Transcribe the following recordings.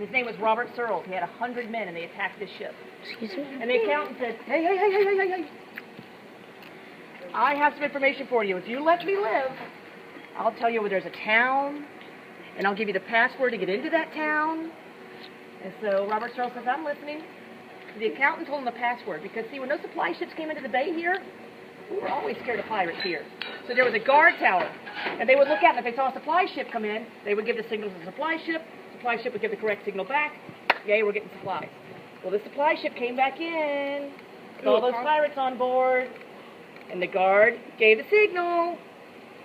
His name was Robert Searles. He had 100 men, and they attacked this ship. Excuse me? And the accountant said, hey. I have some information for you. If you let me live, I'll tell you where there's a town, and I'll give you the password to get into that town. And so Robert Searles says, I'm listening. The accountant told him the password because, see, when those supply ships came into the bay here, we were always scared of pirates here. So there was a guard tower, and they would look out, and if they saw a supply ship come in, they would give the signal to the supply ship. The supply ship would give the correct signal back. Yay, we're getting supplies. Well, the supply ship came back in with all those pirates on board, and the guard gave the signal.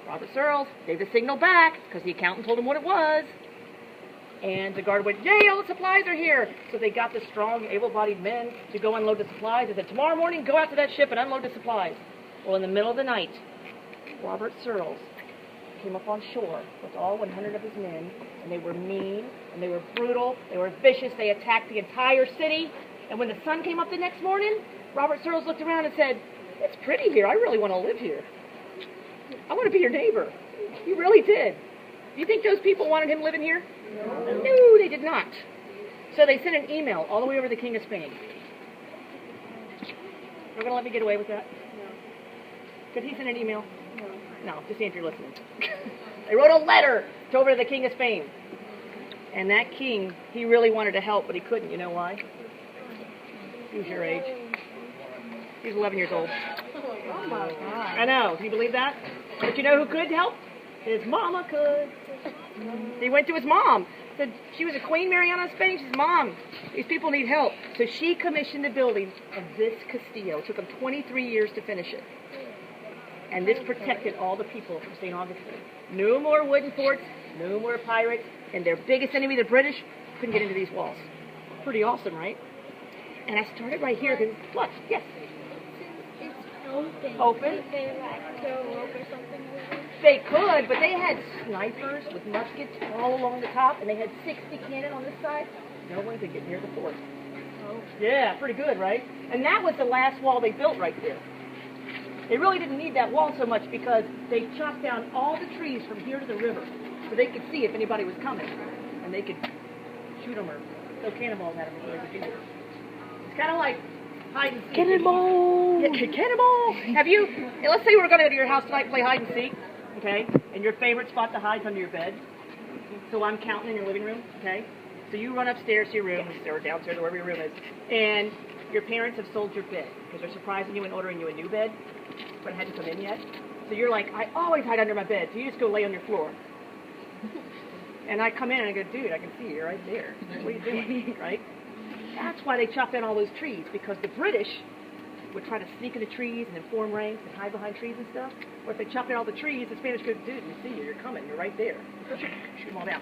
Robert Searles gave the signal back because the accountant told him what it was. And the guard went, yay, all the supplies are here. So they got the strong, able-bodied men to go unload the supplies. They said, tomorrow morning, go out to that ship and unload the supplies. Well, in the middle of the night, Robert Searles came up on shore with all 100 of his men, and they were mean, and they were brutal, they were vicious, they attacked the entire city. And when the sun came up the next morning, Robert Searles looked around and said, it's pretty here, I really want to live here. I want to be your neighbor. He really did. Do you think those people wanted him living here? No, they did not. So they sent an email all the way over to the King of Spain. You're going to let me get away with that? No. Could he send an email? No, just see if you're listening. They wrote a letter over to the King of Spain. And that king, he really wanted to help, but he couldn't. You know why? He was your age. He's 11 years old. Oh my God. I know. Do you believe that? But you know who could help? His mama could. He went to his mom. Said she was a Queen Mariana of Spain. She said, Mom, these people need help. So she commissioned the building of this Castillo. It took them 23 years to finish it. And this protected all the people from Saint Augustine. No more wooden forts, no more pirates, and their biggest enemy, the British, couldn't get into these walls. Pretty awesome, right? And I started right here because, what? Yes? It's open. Open? Could they like throw a rope or something over? They could, but they had snipers with muskets all along the top, and they had 60 cannon on this side. No one could get near the fort. Oh. Yeah, pretty good, right? And that was the last wall they built right there. They really didn't need that wall so much because they chopped down all the trees from here to the river so they could see if anybody was coming, and they could shoot them or throw cannonballs at them before they could do it. It's kind of like hide and seek. Cannonball! Yeah, cannonball! Have you, let's say we're going to go to your house tonight and play hide and seek, okay? And your favorite spot to hide is under your bed. So I'm counting in your living room, okay? So you run upstairs to your room, or downstairs, or wherever your room is, and your parents have sold your bed because they're surprising you and ordering you a new bed, but it hasn't come in yet. So you're like, I always hide under my bed, so you just go lay on your floor. And I come in and I go, dude, I can see you right there. What are you doing, right? That's why they chopped down all those trees, because the British would try to sneak in the trees and then form ranks and hide behind trees and stuff. Or if they chopped down all the trees, the Spanish could, dude, we see you, you're coming, you're right there. Shoot them all down.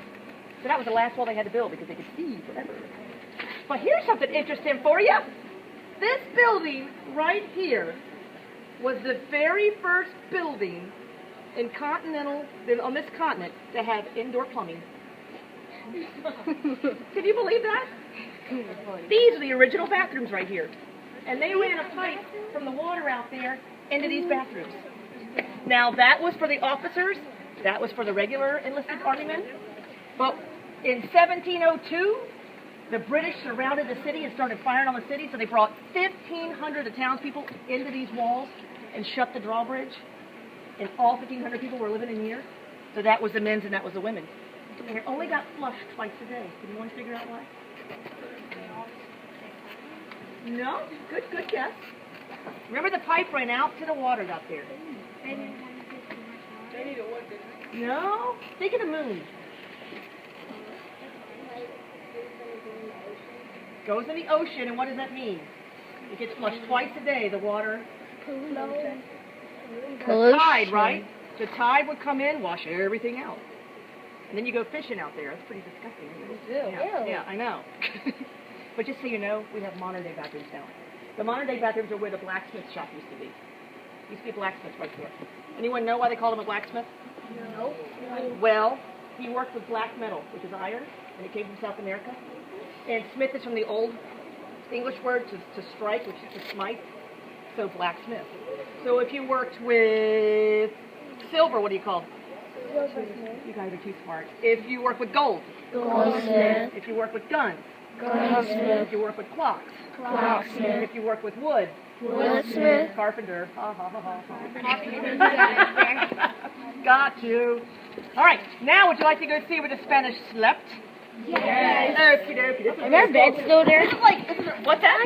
So that was the last wall they had to build because they could see you forever. But here's something interesting for you. This building right here was the very first building in on this continent to have indoor plumbing. Can you believe that? These are the original bathrooms right here. And they ran a pipe from the water out there into these bathrooms. Now that was for the officers, that was for the regular enlisted army men. But in 1702, the British surrounded the city and started firing on the city, so they brought 1,500 of the townspeople into these walls and shut the drawbridge. And all 1,500 people were living in here. So that was the men's and that was the women's. And it only got flushed twice a day. Can you want to figure out why? No? Good guess. Remember the pipe ran out to the water out there. No? Think of the moon. Goes in the ocean, and what does that mean? It gets flushed twice a day, the water. Pollution. The tide, right? The tide would come in, wash everything out. And then you go fishing out there. That's pretty disgusting. Yeah, I know. But just so you know, we have modern day bathrooms now. The modern day bathrooms are where the blacksmith shop used to be. Used to be a blacksmith right there. Anyone know why they called him a blacksmith? No. Well, he worked with black metal, which is iron, and it came from South America. And smith is from the old English word to strike, which is to smite, so blacksmith. So if you worked with silver, what do you call it? You guys are too smart. If you work with gold. Goldsmith. If you work with guns. Gunsmith. If you work with clocks. Clocksmith. If you work with wood. Woodsmith. Carpenter. Ha ha ha ha. Got you. All right. Now, would you like to go see where the Spanish slept? Yes. Okie dokie. Are there beds still there? This is like, what's that?